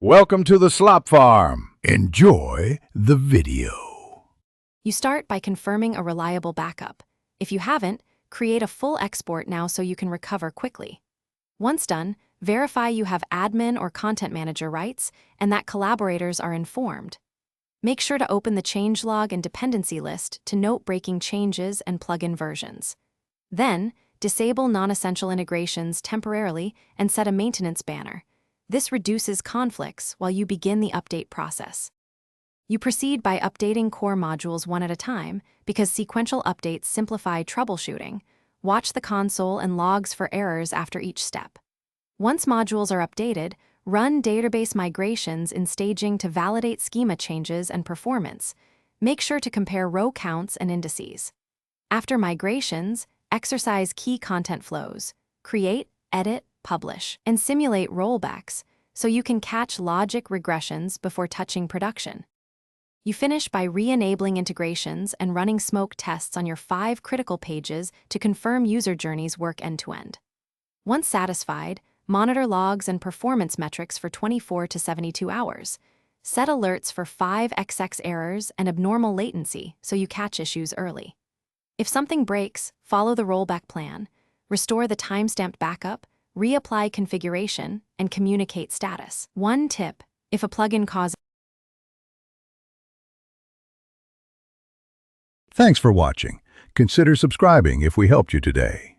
Welcome to the slop farm. Enjoy the video. You start by confirming a reliable backup. If you haven't, create a full export now so you can recover quickly. Once done, verify you have admin or content manager rights and that collaborators are informed. Make sure to open the changelog and dependency list to note breaking changes and plugin versions. Then, disable non-essential integrations temporarily and set a maintenance banner. This reduces conflicts while you begin the update process. You proceed by updating core modules one at a time because sequential updates simplify troubleshooting. Watch the console and logs for errors after each step. Once modules are updated, run database migrations in staging to validate schema changes and performance. Make sure to compare row counts and indices. After migrations, exercise key content flows. Create, edit, publish, and simulate rollbacks so you can catch logic regressions before touching production. You finish by re-enabling integrations and running smoke tests on your 5 critical pages to confirm user journeys work end-to-end. Once satisfied, monitor logs and performance metrics for 24 to 72 hours. Set alerts for 5xx errors and abnormal latency so you catch issues early. If something breaks, follow the rollback plan, restore the timestamped backup, reapply configuration, and communicate status. One tip: if a plugin causes Thanks for watching. Consider subscribing if we helped you today.